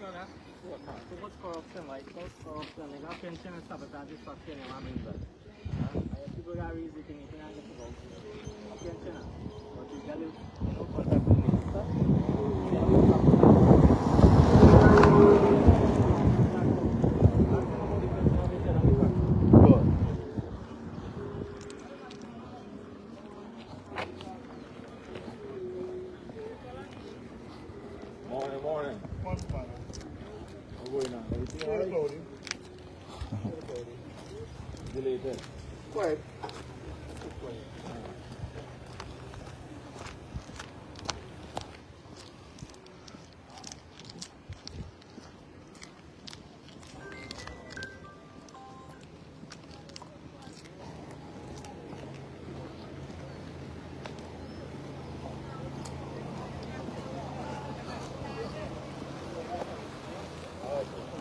Too much corruption, right? So corruption, they got pension and sabotage is fucking them, I mean that. People got easy thing, you can get to go. Pension, but you got to, contact the minister. Morning. What's going on? Everything all right? Deleted. Quiet.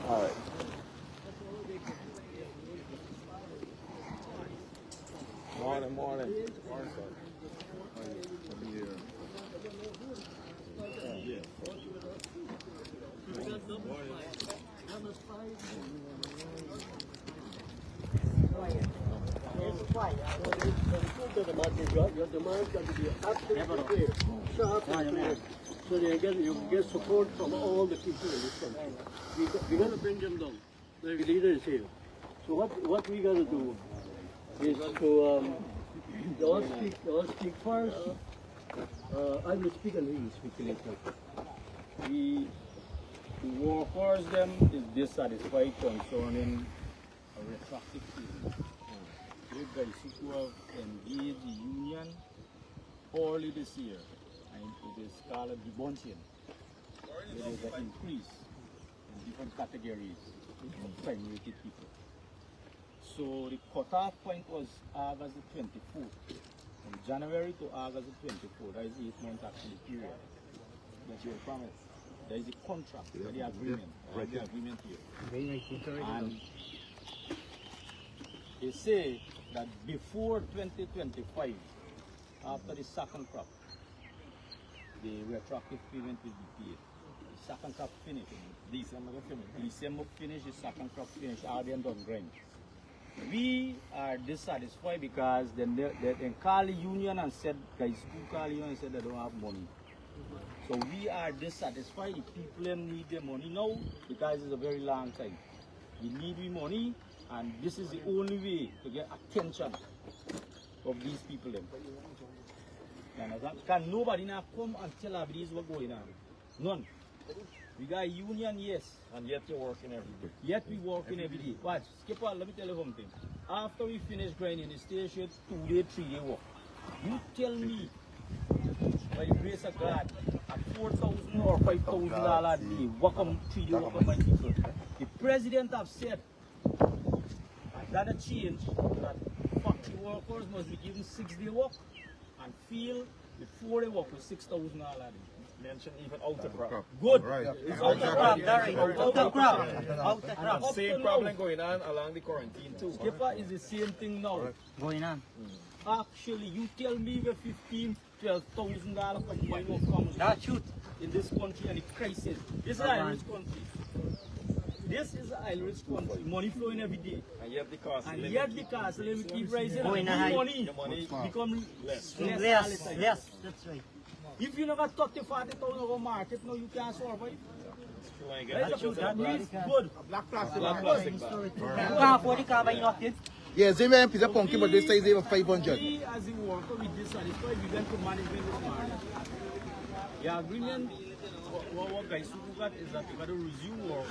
All right. Morning. Morning, sir. So you get support from all the people in this country. We're going to bring them down. The leader is here. So what we got to do is to they all speak first. I will speak and he will speak later. The workers them is dissatisfied concerning a retroactive season. We guys who have engaged the union early this year, and it is called the bunching. There is an increase in different categories of crime-related people. So the cutoff point was August the 24th. From January to August the 24th, that is 8 month actually period. That you were promised. There is a contract, the agreement, the agreement here. And they say that before 2025, after the second crop, the retroactive payment will be paid. The second crop finished. December finish, the second crop finish, all them done grind. We are dissatisfied because then they call the union and said, guys who call the union and said they don't have money. So we are dissatisfied. The people need their money now because it's a very long time. We need the money, and this is the only way to get attention of these people. Can nobody now come and tell our this what's going on? None. We got a union, yes. And yet you're working every day. Yet we working every day. Watch, Skipper, let me tell you something. After we finish grinding the station, 2-day, 3-day work. You tell me, by the grace of God, at $4,000 or $5,000 a day, work on 3-day work on my people. The president have said that a change, that factory workers must be given 6-day work and feel the 4-day work with $6,000 a day. Mention even out of crop. Good. Right. It's out of crop. Out of crop. Same problem going on along the quarantine too. Skipper is the same thing now. Going on. Actually, you tell me where $15,000-12,000 per month comes That's truth. in this country and the crisis. This is an Irish country. This is an Irish country. Money flowing every day. And yet the cost. And yet the cost will keep rising. Going And high. money become less all the time. Less. That's right. If you never 30,000-40,000 over market, no, you can't survive. That means good. Black plastic. Can't afford the car buying off it. Yes, they went a punky, but they say they were 500. We as a worker, we dissatisfied, we went to management of the market. The agreement, what guys who got is that we got to resume work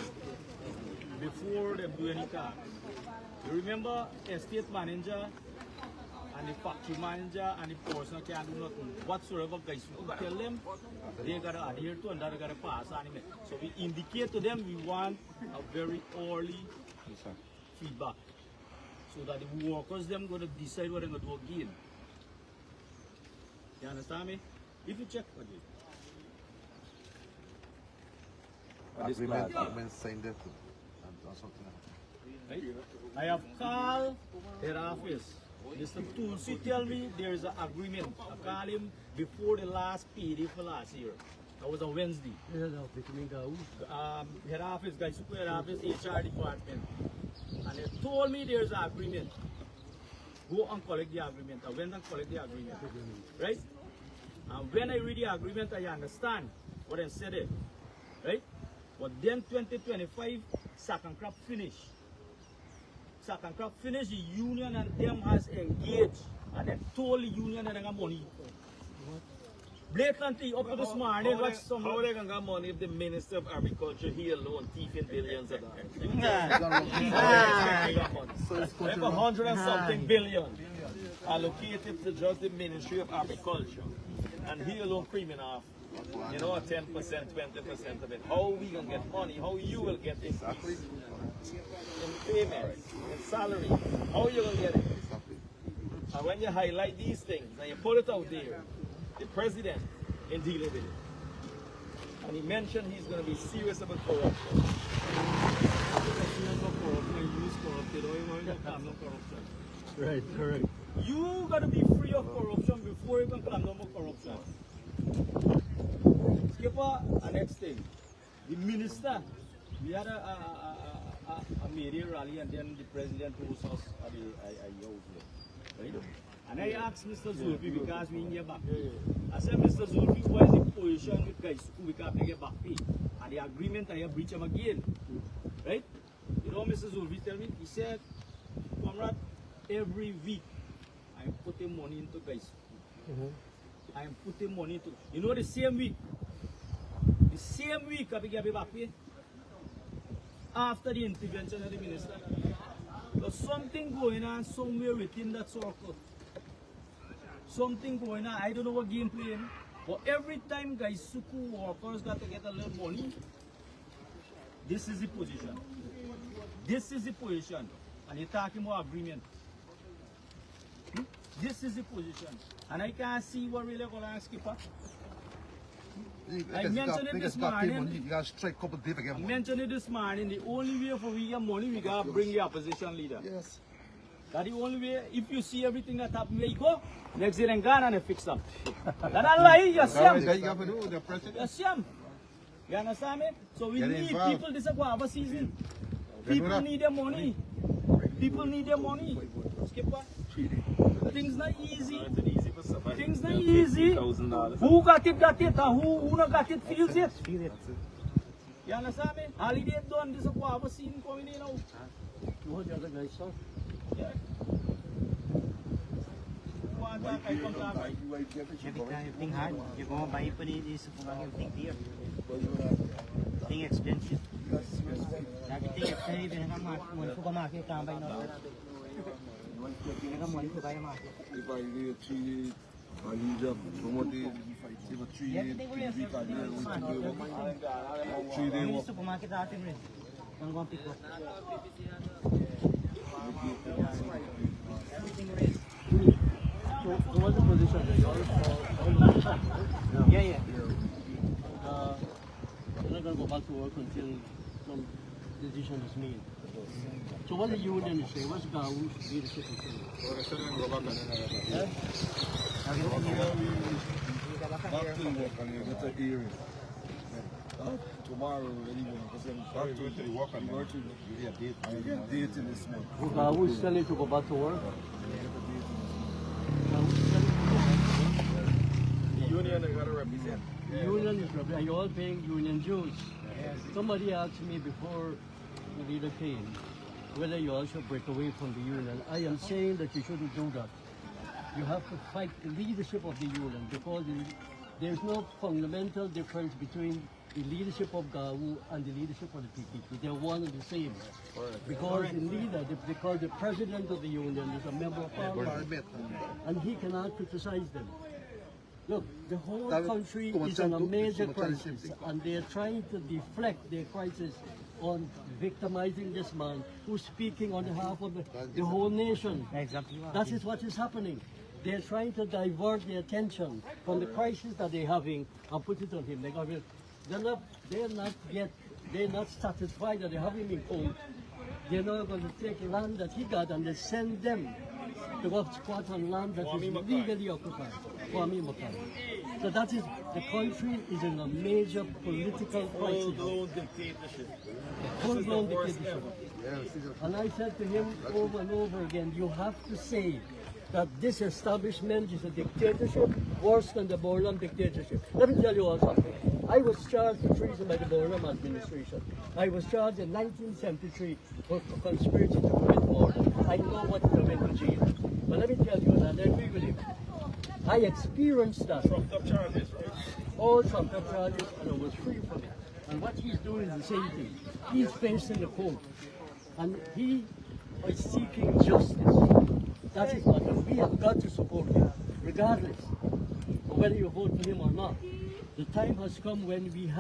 before they do any car. You remember estate manager and the factory manager and the person can't do nothing whatsoever. Guys who tell them they got to adhere to and that they got to pass on it. So we indicate to them we want a very early feedback, so that the workers them going to decide what they're going to do again. You understand me? If you check again. Agreement signed it or something. Right? I have called their office. Mr. Tulsi tell me there is an agreement. I called him before the last payday for last year. That was on Wednesday. Head office, guys, head office, HR department. And they told me there's an agreement. Go and collect the agreement. I went and collect the agreement. Right? And when I read the agreement, I understand what I said it. Right? But then 2025, sack and crop finish. Sack and crop finish, the union and them has engaged. And they told the union that they got money. Blatantly, up to this morning, watch some. How they gonna get money if the Minister of Agriculture, he alone, thieving billions of dollars? Like 100 and something billion allocated to just the Ministry of Agriculture. And he alone creaming off, 10%, 20% of it. How we gonna get money? How you will get it? In payments, in salary. How you gonna get it? And when you highlight these things and you put it out there, the president in dealing with it. And he mentioned he's going to be serious about corruption. Right, correct. You got to be free of corruption before you can claim no more corruption. Skipper, the next thing. The minister, we had a media rally and then the president hosts us at the house. Right? And I asked Mr. Zulfi because we didn't get back pay. I said, Mr. Zulfi, what is the position with guys who we can't get back pay? And the agreement I have breached him again. Right? You know what Mr. Zulfi tell me? He said, Comrade, every week I am putting money into guys. I am putting money into, you know, the same week I get back pay after the intervention of the minister. There's something going on somewhere within that circle. Something going on. I don't know what game playing. But every time guys Suku workers got to get a little money, this is the position. This is the position. And you're talking about agreement. This is the position. And I can't see what really going to skip. I mentioned it this morning. You got to strike a couple of days again. I mentioned it this morning. The only way for we get money, we got to bring the opposition leader. Yes. That's the only way. If you see everything that happens where you go, next year in Ghana they fix them. That's not lie, you see them. You see them. You understand me? So we need people, this is guava season. People need their money. People need their money. Skipper. Things not easy. Things not easy. Who got it, and who not got it, feels it. You understand me? Holiday done, this is guava season coming in now. What the other guys saw? Yeah. Everything hard. You go and buy this everything dear. Thing expensive. Everything expensive. You have money for market. Can't buy no. You have money for buy market. If I get 3 I need to promote it. If a 3 days, 3 days. Supermarket are in rent. Don't go and pick up. So what's the position that you all Yeah. you're not going to go back to work until some decision is made. So what the union is saying? What's Gawu's leadership is saying? Back to work and get a hearing. Tomorrow, anyway, because I'm back to the work and work to get date in this month. Gawu is telling to go back to work? The union I gotta represent. The union is representing. You're all paying union dues. Somebody asked me before the leader came whether you all should break away from the union. I am saying that you shouldn't do that. You have to fight the leadership of the union because there's no fundamental difference between the leadership of Gawu and the leadership of the PPP. They're one and the same. Because because the president of the union is a member of parliament and he cannot criticize them. Look, the whole country is in a major crisis and they're trying to deflect their crisis on victimizing this man who's speaking on behalf of the whole nation. Exactly. That is what is happening. They're trying to divert the attention from the crisis that they're having and put it on him. They're not satisfied that they have him in court they're not going to take land that he got and they send them to go squat on land that is legally occupied. Kwame Makari. So that is, the country is in a major political crisis. Full-blown dictatorship. Full-blown dictatorship. And I said to him over and over again, you have to say that this establishment is a dictatorship worse than the Borlam dictatorship. Let me tell you all something. I was charged for treason by the Borlam administration. I was charged in 1973 for conspiracy to commit murder. I know what it went to jail. But let me tell you, and I agree with him, I experienced that. Trumped up charges, right? All trumped up charges, and I was free from it. And what he's doing is the same thing. He's facing the court. And he is seeking justice. That is what we have got to support him, regardless of whether you vote for him or not. The time has come when we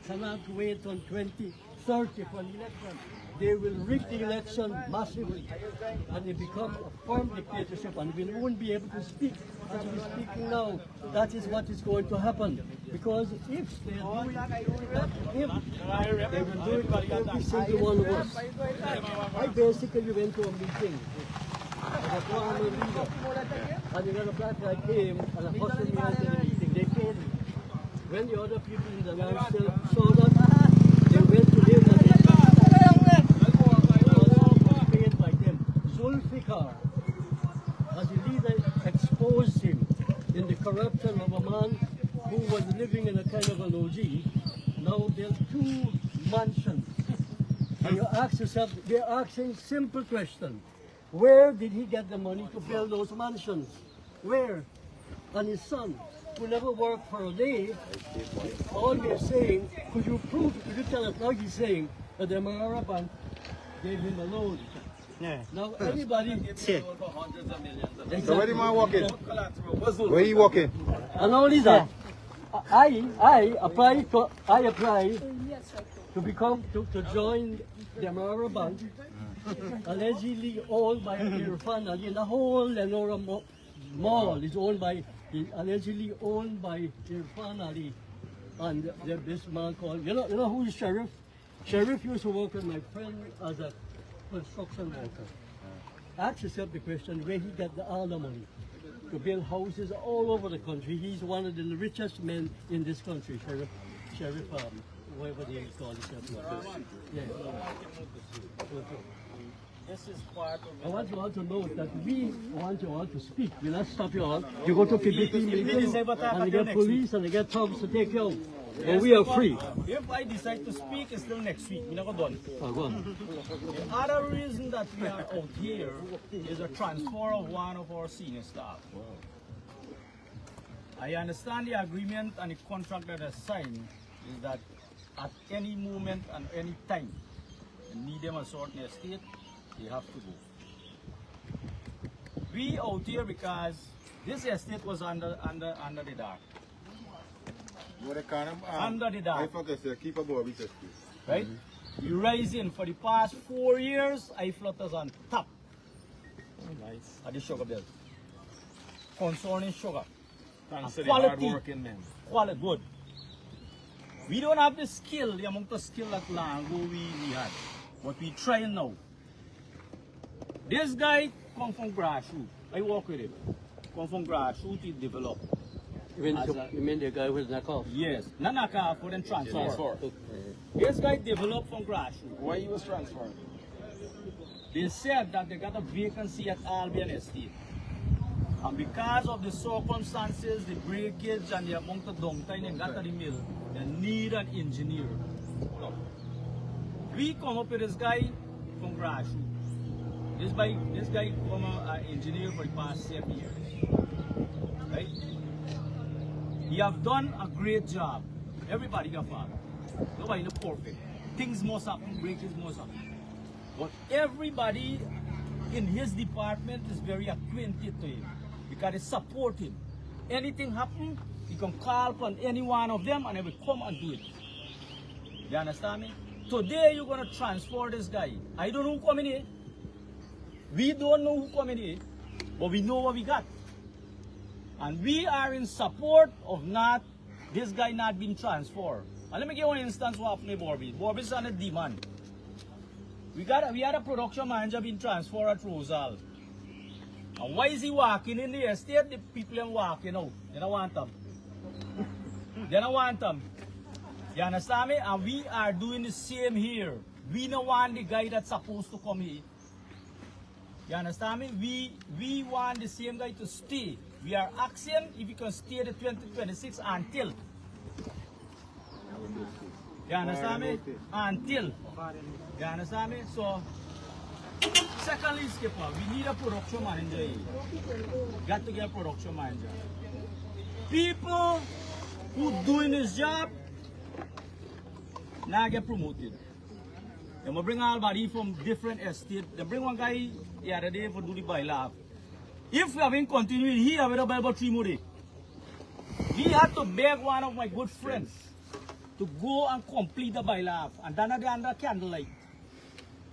cannot wait until 2030 for an election. They will rig the election massively, and it become a firm dictatorship, and we won't be able to speak as we're speaking now. That is what is going to happen. Because if they do that to him, they will do it to every single one of us. I basically went to a meeting with a former leader, and another black guy came and accosted me after the meeting. They paid me. When the other people in the land still saw that, they went to him and they paid by them. Zulfikar, as a leader, exposed him in the corruption of a man who was living in a kind of an OG. Now there's 2 mansions. And you ask yourself, they're asking simple question. Where did he get the money to build those mansions? Where? And his son, who never worked for a day, all they're saying, could you tell us, now he's saying that the Marara Bank gave him a loan. Yeah. Now everybody, Shit. So where the man walking? Where he walking? and not only that, I applied to join the Marara Bank, allegedly owned by Irfan Ali, and the whole Lenora Mall is allegedly owned by Irfan Ali and this man called, you know who is Sheriff? Sheriff used to work with my friend as a construction worker. Ask yourself the question, where he got all the money to build houses all over the country. He's one of the richest men in this country, Sheriff, whatever they call himself. Yeah. This is part of I want you all to know that we want you all to speak. We'll not stop you all. You go to PBP meetings and they get police and they get thugs to take you out. But we are free. If I decide to speak, it's still next week. We're not done. Oh, go on. The other reason that we are out here is a transfer of one of our senior staff. I understand the agreement and the contract that is signed is that at any moment and any time, you need them a certain estate, they have to go. We out here because this estate was under the dark. What they call him? Under the dark. I forget to keep a boy with us. Right? You rising for the past 4 years, I flutters on top of the sugar bill. Concerning sugar. Thanks to the hard-working men. Quality, good. We don't have the skill, the amount of skill that long ago we had. But we try now. This guy come from grassroots. I work with him. Come from grassroots, he developed. You mean the guy with the off? Yes, not knock off, but then transfer. This guy developed from grassroots. Why he was transferred? They said that they got a vacancy at Albion Estate. And because of the circumstances, the breakage and the amount of downtime they got at the mill, they need an engineer. We come up with this guy from grassroots. This guy become an engineer for the past 7 years. Right? He have done a great job. Everybody got fault. Nobody is perfect. Things must happen, breakage must happen. But everybody in his department is very acquainted to him because they support him. Anything happen, he can call upon any one of them and they will come and do it. You understand me? Today you're going to transfer this guy. I don't know who coming here. We don't know who coming here, but we know what we got. And we are in support of this guy not being transferred. And let me give you an instance what happened to Borbis. Borbis is on a demand. We had a production manager being transferred at Rosal. And why is he walking in the estate? The people are walking out. They don't want them. They don't want them. You understand me? And we are doing the same here. We don't want the guy that's supposed to come here. You understand me? We want the same guy to stay. We are asking if he can stay the 2026 until. You understand me? Until. You understand me? So, secondly, skipper, we need a production manager here. Got to get a production manager. People who doing this job now get promoted. They will bring everybody from different estates. They bring one guy the other day for do the bailab. If we have been continuing here, we have about 3 more days. We had to beg one of my good friends to go and complete the bailab. And then at the under candlelight,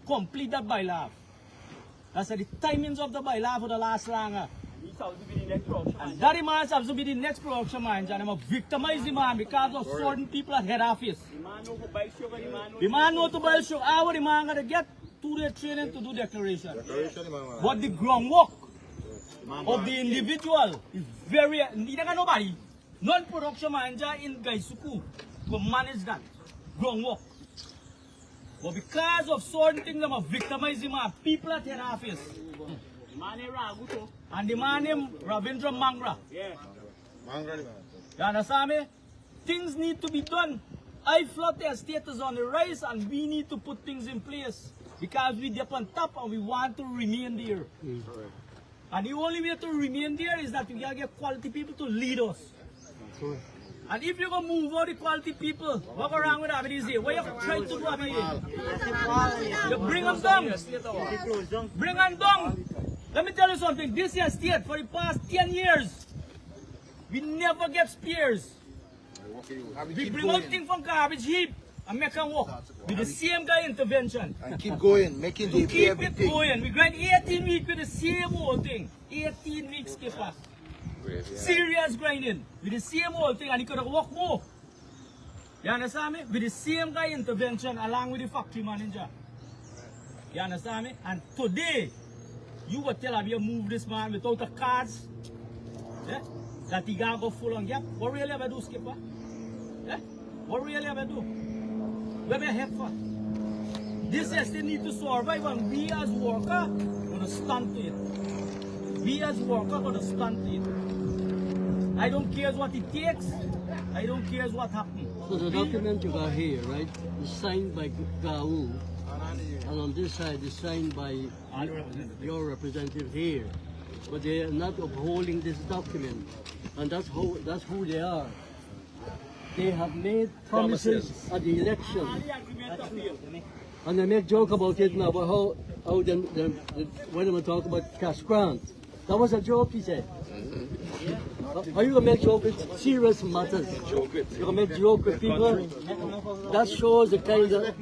complete that bailab. That's the timings of the bailab for the last longer. And that man has to be the next production manager. And I'm a victimize the man because of certain people at head office. The man know to buy sugar. How the man got to get to the training to do declaration. But the groundwork of the individual is very. You don't got nobody. Non-production manager in Gaisuku will manage that groundwork. But because of certain things, I'm a victimize the man. People at head office. And the man named Ravindra Mangra. Yeah. You understand me? Things need to be done. I float their status on the rise and we need to put things in place. Because we're up on top and we want to remain there. And the only way to remain there is that we gotta get quality people to lead us. And if you're gonna move all the quality people, walk around with everything here. What you trying to do over here? You bring them down. Bring them down. Let me tell you something, this year state for the past 10 years, we never get spares. We bring out things from garbage heap and make them work with the same guy intervention. And keep going, making the Keep it going. We grind 18 weeks with the same old thing. 18 weeks, skipper. Serious grinding with the same old thing and he could have worked more. You understand me? With the same guy intervention along with the factory manager. You understand me? And today, you would tell him you move this man without the cards, yeah? That he got go full on gap. What really have I do, skipper? Yeah? What really have I do? Where we head for? This estate need to survive and we as workers gonna stand to it. We as workers gonna stand to it. I don't care what it takes. I don't care what happens. So the document you got here, right, is signed by Gaul. And on this side is signed by your representative here. But they are not upholding this document. And that's who they are. They have made promises at the election. And they make joke about it now, about how when they talk about cash grant. That was a joke, he said. Are you going to make joke with serious matters? You're going to make joke with people? That shows the kind of...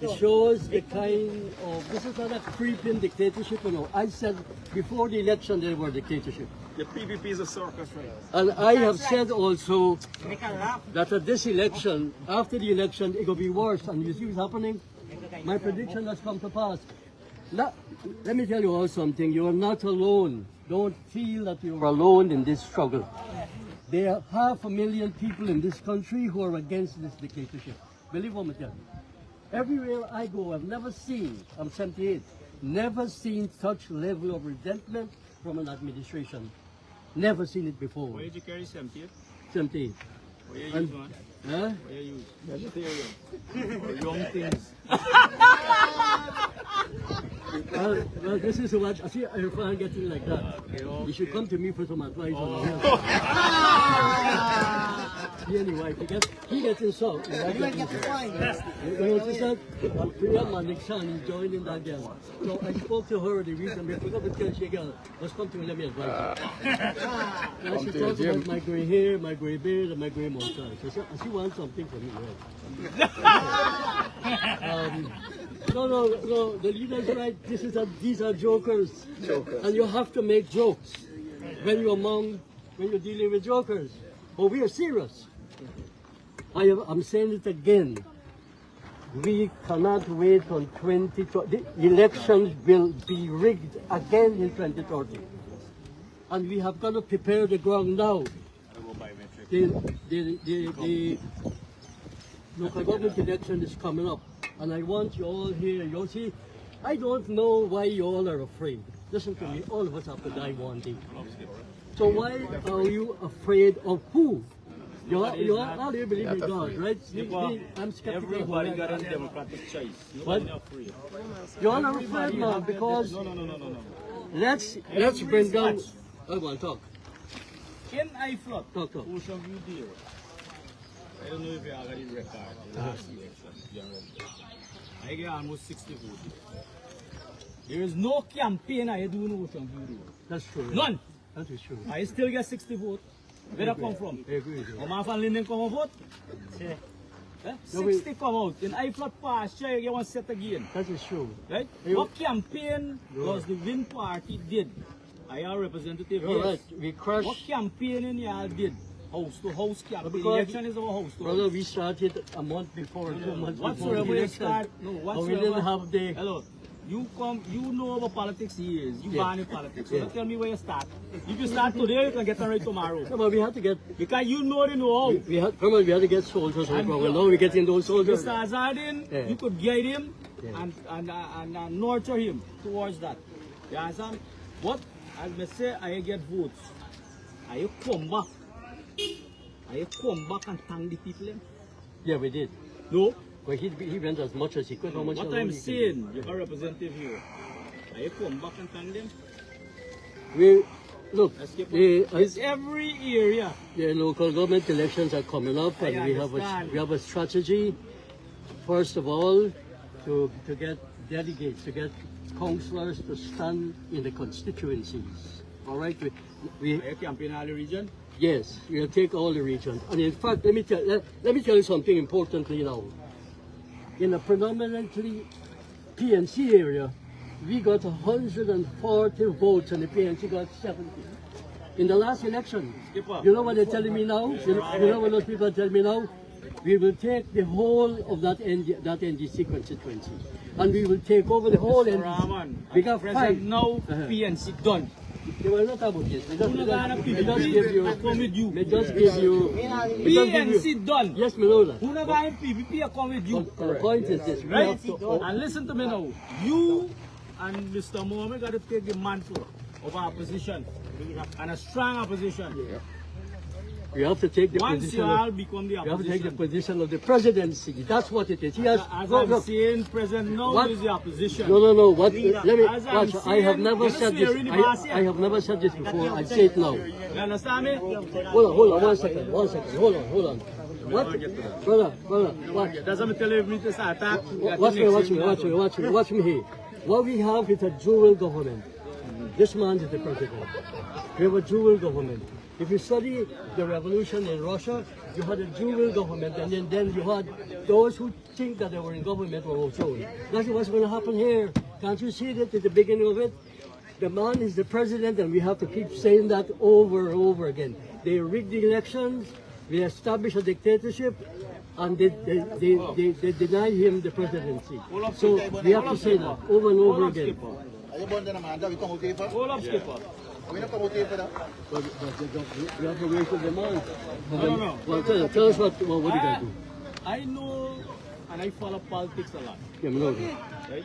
It shows the kind of... This is not a creeping dictatorship, you know. I said before the election they were dictatorship. The PPP is a circus, right? And I have said also that at this election, after the election, it will be worse. And you see what's happening? My prediction has come to pass. Now, let me tell you all something. You are not alone. Don't feel that you are alone in this struggle. There are 500,000 people in this country who are against this dictatorship. Believe what I tell you. Everywhere I go, I've never seen, I'm 78, never seen such level of resentment from an administration. Never seen it before. Where did you carry 78? 78. Where you use one? Huh? Where you use? Vegetarian. Or young things. Well, this is what I see. Irfan getting like that. You should come to me for some advice on anyway, he gets insulted. You notice that? Priya Maniksan is joining that girl. So I spoke to her the reason. I forgot to tell she girl, let's come to me, let me advise her. She talked about my grey hair, my grey beard, and my grey mustache. She wants something from me, right? No, the leader is right. These are jokers. And you have to make jokes when you're dealing with jokers. But we are serious. I'm saying it again. we cannot wait on 2020. The elections will be rigged again in 2030. And we have got to prepare the ground now. The local government election is coming up. And I want you all here, you see, I don't know why you all are afraid. Listen to me, all of us have to die one day. So why are you afraid of who? You all you believe in God, right? I'm skeptical. Everybody got a democratic choice. What? You all are afraid now because let's bring down. I want to talk. In IFLOT, Talk. Ocean View deal. I don't know if you already record the last election. I get almost 60 votes. There is no campaign I do in Ocean View deal. That's true. None. That is true. I still get 60 votes. Where that come from? I agree with you. My family didn't come and vote. 60 come out. In IFLOT pass, you get one set again. That is true. Right? What campaign does the Win Party did? I am representative You're yes. right. We crushed. What campaign in y'all did? House to house campaign. Because, Election is our house to Brother, house. we started a month before, 2 months before Whatsoever the you election. start, no, And whatsoever. we didn't have the. Hello. You come, you know about politics years. You Yeah. born in politics. So Yeah. don't tell me where you start. If you start today, you can get right tomorrow. No, but we had to get. Because you know the know-how. We had to get soldiers on the And ground. Now we're getting those soldiers. Mr. Azadin, Yeah. you could guide him Yeah. and nurture him towards that. You understand? But as I say, I get votes. I come back. I come back and thank the people. Yeah, we did. No. But he went as much as he could. How much What alone I'm he could saying, you're a representative here. I come back and thank them. do. We look. It's every area. The local government elections are coming up, and I we have a strategy. First of all, to get delegates, to get councillors to stand in the constituencies. All right, we I campaign all the region. yes, we'll take all the regions. And in fact, let me tell you something importantly now. In a predominantly PNC area, we got 140 votes, and the PNC got 70. In the last election, you know what they're telling me now? You know what those people are telling me now? We will take the whole of that NDC constituency, and we will take over the whole NDC. Rahman, We got present 5. now, PNC done. They were not about this. We just give you. PNC done. Yes, we know that. Who not going PPP, I come with you. The point is this. We Right? have to, And listen to me now. You and Mr. Mohammad got to take the mantle of our opposition. And a strong opposition. we have to take the Once position. you all become the We have to take the opposition. position of the presidency. That's what it is. He has. As Look, I'm look. saying, present now What? is the opposition. No. What? Let me. As I'm Watch. I have saying, never you said see, this. really massive. I have never said this before. I say it now. You understand me? Hold on. 1 second. Hold on. What? Brother. What? That's what I'm telling you to start attack. Watch me here. What we have is a dual government. This man is the president. We have a dual government. If you study the revolution in Russia, you had a dual government, and then you had those who think that they were in government were overthrown. That's what's going to happen here. Can't you see that at the beginning of it? The man is the president, and we have to keep saying that over and over again. They rigged the elections, they established a dictatorship, and they deny him the presidency. So we have to say that over and over again. Hold up, skipper. But we have to wait for the man. No. Well, tell us what are you going to do? I know and I follow politics a lot. Yeah, no. Right?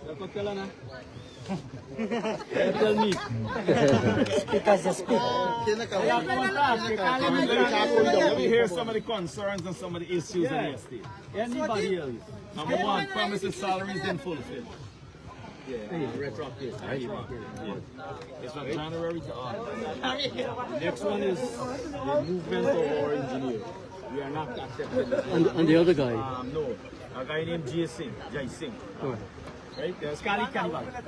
You can tell her now. Tell me. Let me hear some of the concerns and some of the issues in the state. Anybody else? Number one, promises salaries didn't fulfill. Yeah, retroactive. It's from January to August. Next one is the movement of our engineer. We are not accepting that. And the other guy. No, a guy named Jai Singh. All right. Right? There's Kali Kanibal.